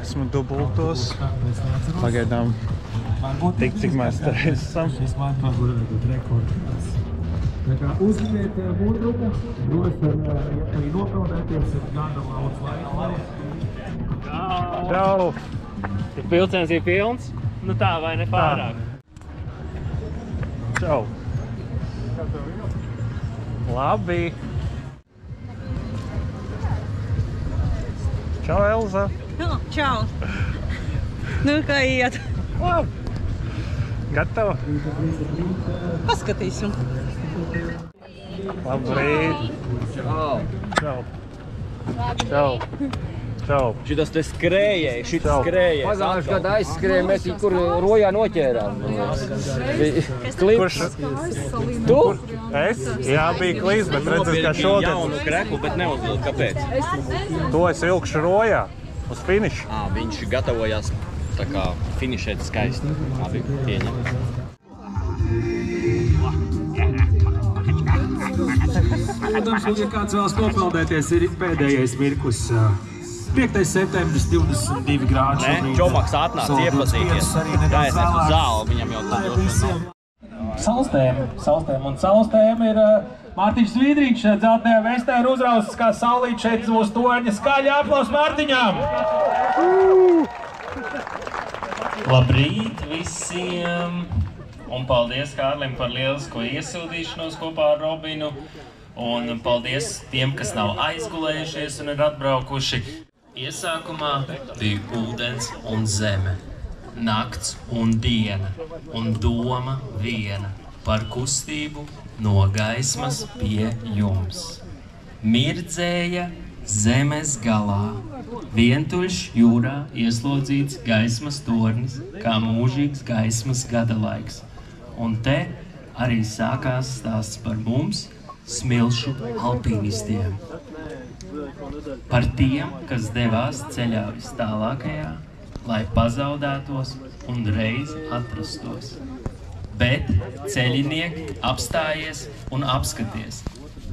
esmu dubultos. Pagaidām tik, cik mēs te esam. Uzminiet mūrdruku, droši arī nopeldēties ir gada lauc laikā. Čau! Ja vilciens ir pilns, nu tā vai ne pārāk? Čau! Labi! Čau, Elza! Čau! Nu, kā iet? Gatava? Paskatīsim. Labrīt! Čau! Čau! Čau! Čau! Šitas te skrējēji, šitas skrējēji. Pagājuši gadu aizskrēja, mēs kur rojā noķērām. Kurš? Tu? Es? Jā, bija klīst, bet redzēs, kā šogad. Jaunu kreklu, bet neuzvilk, kāpēc? To es ilgšu rojā uz finišu. Viņš gatavojās tā kā finišēt skaisti. Labi, pieņem. Protams, ja kāds vēlas nopeldēties, ir pēdējais mirklis. 5. septembris, 22 grādi šobrīd. Čomaks atnāc iepazīties. Gaies uz zāli, viņam jau tā droši nav. Saulstēma. Un saulstēma ir Mārtiņš Svidriņš, dzeltenajā vestē ir uzrausts kā saulīt šeit uz toņa. Skaļi aplaus Mārtiņām! Labrīt visiem! Un paldies Kārlim par lielisko iesildīšanos kopā ar Robinu. Un paldies tiem, kas nav aizgulējušies un ir atbraukuši. Iesākumā bija ūdens un zeme, nakts un diena, un doma viena par kustību no gaismas pie jums. Mirdzēja zemes galā, vientuļš jūrā ieslodzīts gaismas tornis, kā mūžīgs gaismas gadalaiks. Un te arī sākās stāsts par mums, smilšu alpīnistiem. Par tiem, kas devās ceļā vis tālākajā, lai pazaudētos un reiz atrastos. Bet ceļinieki apstājies un apskaties.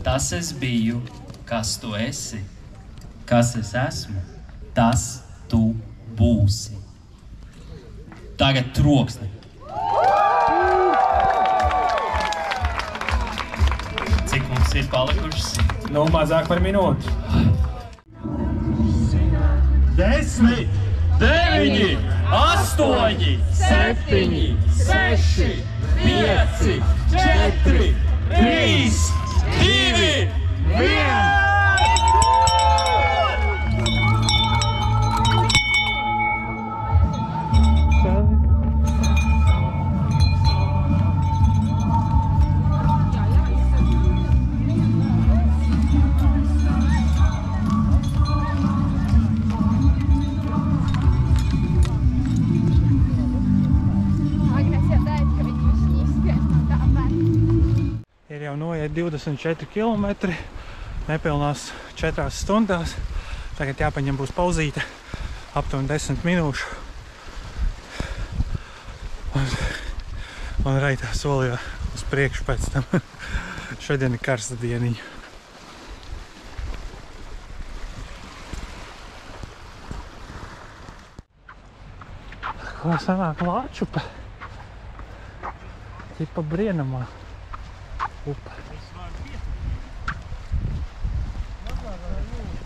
Tas es biju, kas tu esi. Kas es esmu, tas tu būsi. Tagad troksni. Cik mums ir palikušas? Nu, mazāk par minūti. 10, 9, 8, 7, 6, 5, 4, 3, 2, 1. Ir jau noiet 24 kilometri, nepilnās 4 stundās. Tagad jāpaņem būs pauzīte, aptuveni 10 minūšu. Un raitā solījā uz priekšu pēc tam. Šodien ir karsta dieniņa. Ko sanāk Lāčupe? Tipa Brienamā. Upa.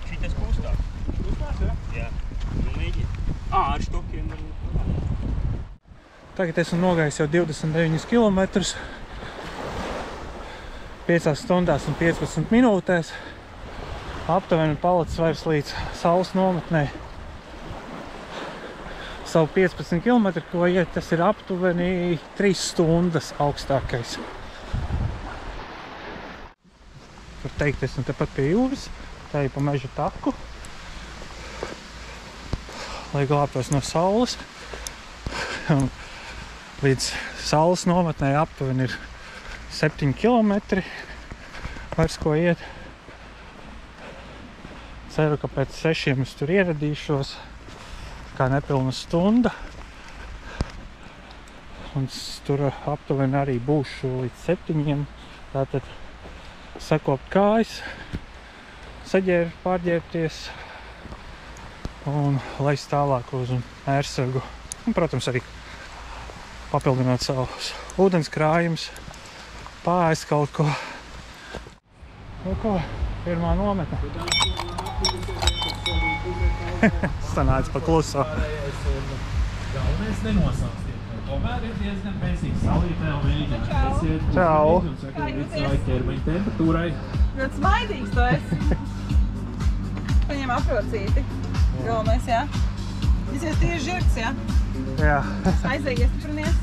Šitas kustās. Kustās, jā? Jā. Nu, mēģi. Ar štokiem. Tagad esmu nogājis jau 29 kilometrus. 5 stundās un 15 minūtēs. Aptuveni palicis vairs līdz saules nometnē. Savu 15 kilometru, ko iet, tas ir aptuveni 3 stundas augstākais. Var teikt, esmu tepat pie jūras, tā ir pa meža taku, lai glābtos no saules. Līdz saules nometnē aptuveni ir 7 kilometri, vairs ko iet. Ceru, ka pēc 6 es tur ieradīšos, kā nepilna stunda. Un tur aptuveni arī būšu līdz 7. Tātad sakopt kājas, saģērt, pārģērbties un leist tālāk uz Ērsagu. Un, protams, arī papildināt savus ūdens krājumus, pārēst kaut ko. Nu ko, pirmā nometne. Sanāca pa kluso. Galvenais nenosāstiet. Tomēr ir diezgan bēsīgs salītē un mēģināt. Esiet Čau. un sakiet līdz savai ķermeņa temperatūrai. Ļoti smaidīgs tu esi. Paņem aprocīti. Galvenais, jā? Visies tieši žirgs, jā? Jā. Aizēj iestiprinies.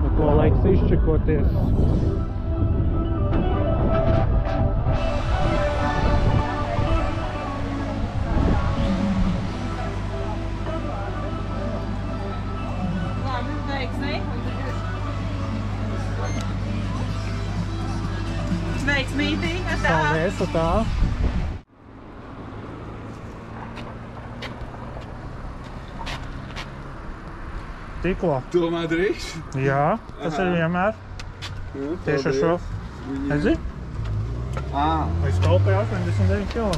Nu ko, laiks izčekoties. Labi, veiksmī. Veiksmītī, ar tā. Paldies, ar tā. Tikko. Tomēr drīkst? Jā, tas ir vienmēr. Tieši ar šo. Ezi? Es kalpēju 89 km.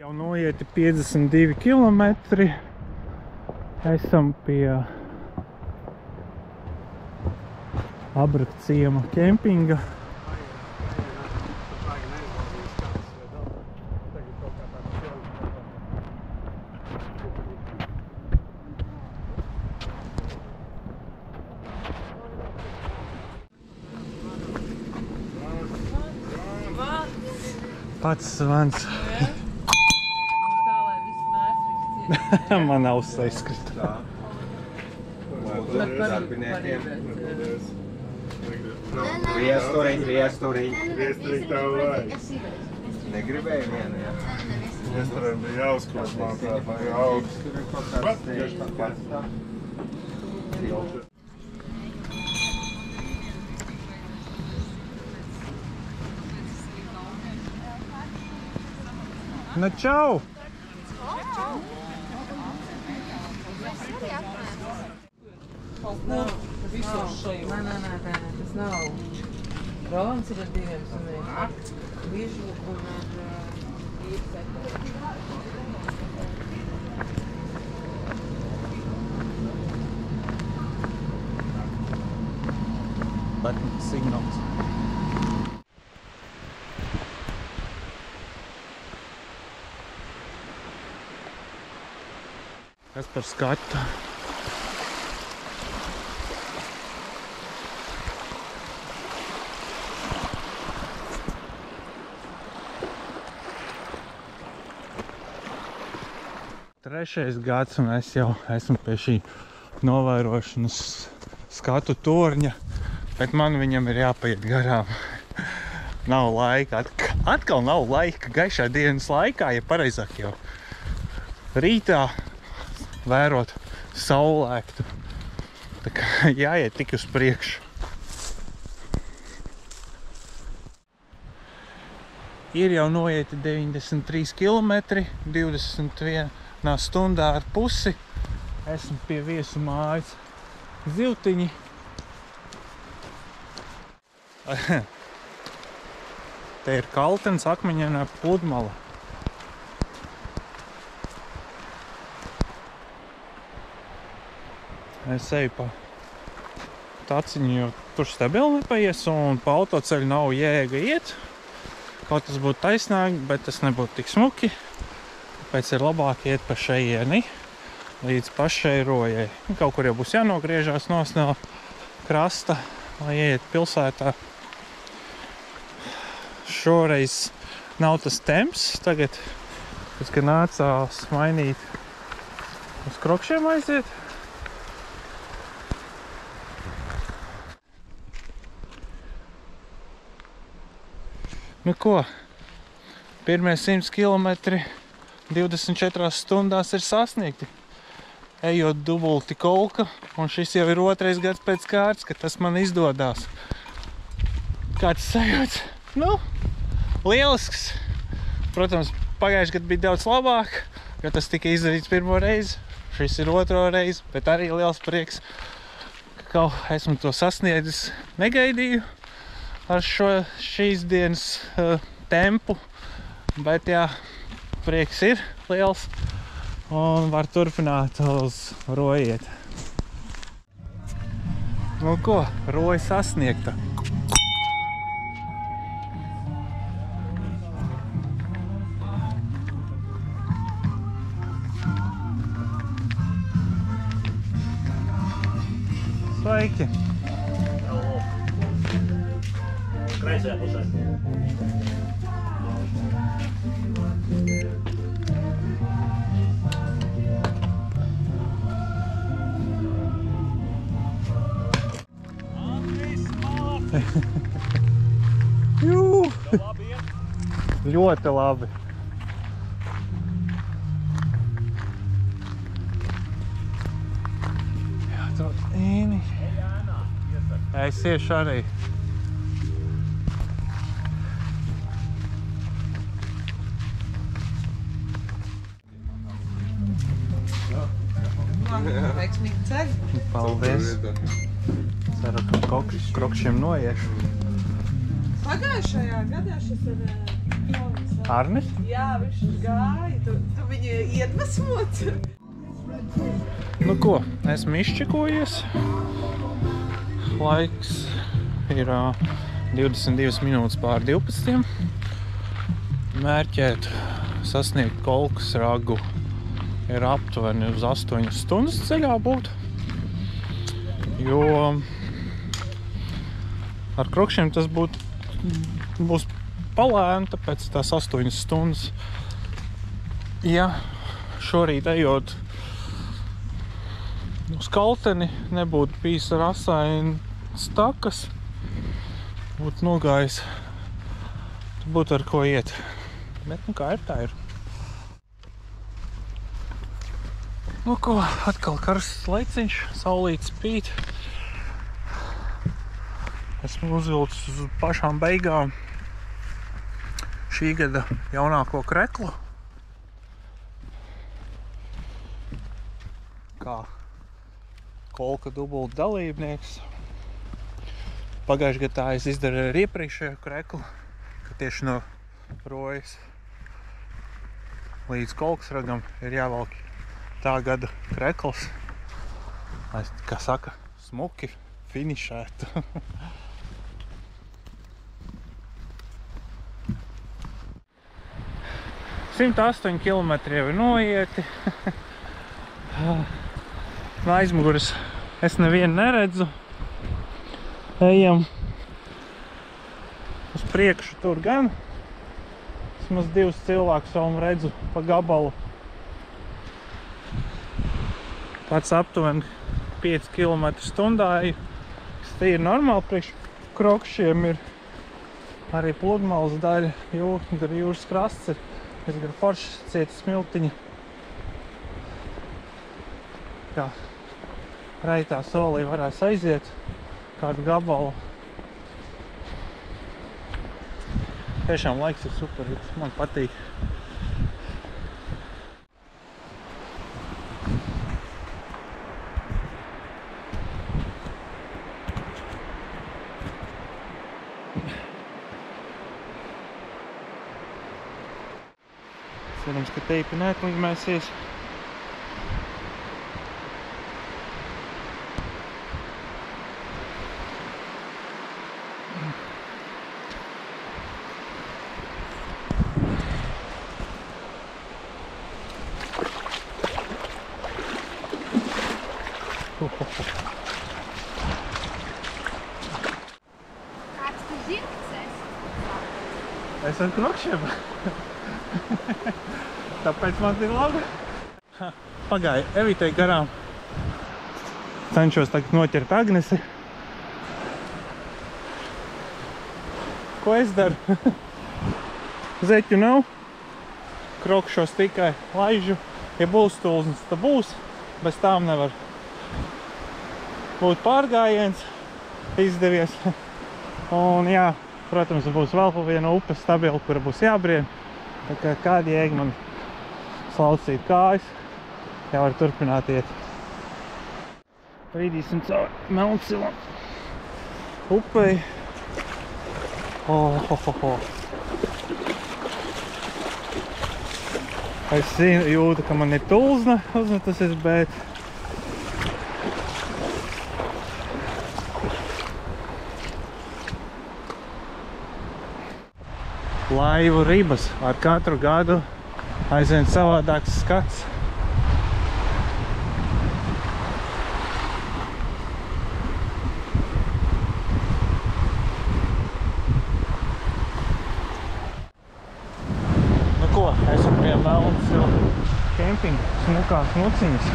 Jau noieti 52 km. Esam pie Abrakciema kempinga. Pats svans. Man auss aizkrita. Viesturiņ tev vajag. Negribēju vienu, jā. Viesturiņ bija jāuzklāt, manuprāt, lai augsts. Bet tieši tāpat. Nu, čau! Nē, tas nav. Rolands ir ar 2 suniem. Bižu un ar īrseku. Button signals. Kas par skatu? Trešais gads, un es jau esmu pie šī novērošanas skatu torņa, bet man viņam ir jāpaiet garām. Nav laika, atkal nav laika gaišā dienas laikā, ja pareizāk jau rītā vērot saulēktu. Tā kā jāiet tik uz priekšu. Ir jau noieti 93 km, 21 stundā ar pusi. Esmu pie viesu mājas Zivtiņi. Te ir kaltens akmeņainā pludmala. Es eju pa taciņu, jo tur stabili nepaies un pa autoceļu nav jēga iet. Kaut tas būtu taisnāk, bet tas nebūtu tik smuki. Tāpēc ir labāk iet pa šeieni līdz pašai rojai. Kaut kur jau būs jānogriežās no krasta, lai ieiet pilsētā. Šoreiz nav tas temps. Tagad, kad nācās mainīt uz krokšiem aiziet. Nu ko, pirmie 100 km 24 stundās ir sasniegti. Ejot dubulti kolka, un šis jau ir 2. gads pēc kārtas, ka tas man izdodās. Kāds sajūts? Nu, lielisks. Protams, pagājuši gadu bija daudz labāk, jo tas tika izdarīts pirmo reizi. Šis ir 2. reizi, bet arī liels prieks, atkal esmu to sasniedzis. Negaidīju ar šīs dienas tempu, bet jā, prieks ir liels un var turpināt uz roju iet. Nu ko, roja sasniegta. Sveiki! Kreisajā pusē. Jū! Ļoti labi! Jāatrod īni. Es iešu arī. Veiksmīgi ceļi. Paldies. Ceru, ka krokšiem noiešu. Pagājušajā gadā šis ir Arnis? Jā, viņš gāja. Tu viņu iedvesmot? Nu ko, esmu izčekojies. Laiks ir 22 minūtes pār 12. Mērķēt sasniegt Kolkas ragu ir aptuveni uz 8 stundas ceļā būt. Jo ar krokšiem tas būs palēni, tāpēc tās 8 stundas. Ja šorīt ejot uz kalteni nebūtu bijis ar asaini stakas, būtu nogājis, tad būtu ar ko iet. Bet nu kā ir, tā ir. Nu ko, atkal karsts laiciņš, saulīte spīd. Esmu uzvilcis uz pašām beigām šī gada jaunāko kreklu. Kā Kolka dubulta dalībnieks. Pagājušajā gadā es izdarīju ar iepriekšējo kreklu, ka tieši no rojas līdz Kolkas ragam ir jāvalk tā gada krekls, lai, kā saka, smuki finišētu. – 108 kilometri jau ir noieti. No aizmuguras es nevienu neredzu. Ejam uz priekšu tur gan. Vismaz 2 cilvēkus vēl redzu pa gabalu. Pats aptuveni 5 km stundā. Tas ir normāli, priekš krokšiem ir arī pludmales daļa, gar jūras krasts ir. Es gar foršas cieta smiltiņa. Kā reitā solī varēs aiziet kādu gabalu. Tiešām laiks ir super, man patīk. Cerams, ka teipi neatliņmēsies. Kāds tu zirgs esi? Es ar krokšiem. Tāpēc man ir labi. Pagāju Evitei garām. Cenšos tagad noķert Agnesi. Ko es daru? Zeķu nav. Krokšos tikai laižu. Ja būs tulznis, tad būs. Bez tām nevar būt pārgājiens. Izdevies. Un jā, protams, būs vēl pa viena upe stabila, kura būs jābrien. Tā kā kādi jēgi man slaucīt kājas, jau var turpināt iet. Brīdīsim caur Melncilam upei. Es jūtu, ka man ir tulzna uzmetusies, bet laivu ribas ar katru gadu aizvien savādāks skats. Esam pie Melncila kempinga, smukās nuciņas.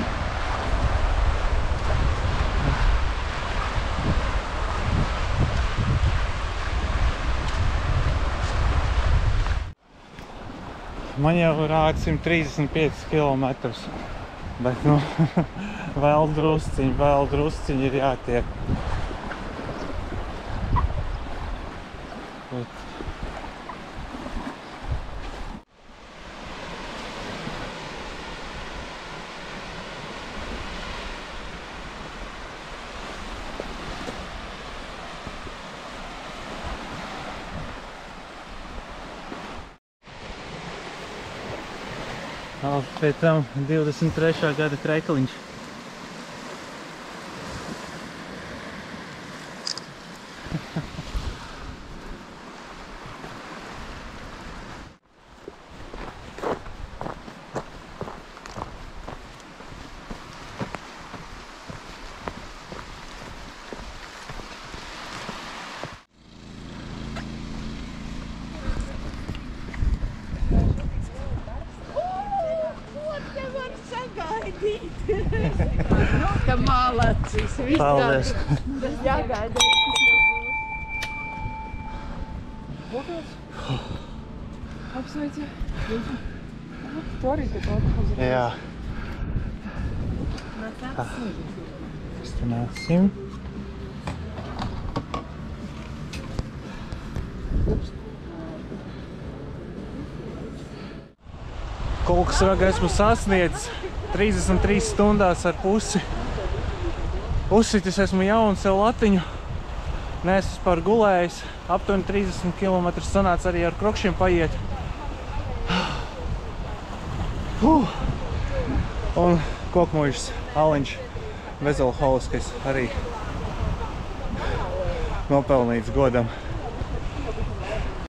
Man jau rāda 135 kilometrus, bet nu vēl drusciņi ir jātiek. Pēc tam 23. gada kreikaliņš. Ka malacis, viss Paldies. jāgaida. Apsveici. Tu arī te kaut uzreiz. Jā. Stāsim. Kolkas raga esmu sasniedzis 33 stundās ar pusi. Uzsitis esmu jaunu sev latiņu. Neesmu par gulējis. Aptuveni 30 km sanāca arī ar krokšiem paiet. Un kokmuļs Aliņš Vezelhauskis arī nopelnīts godam.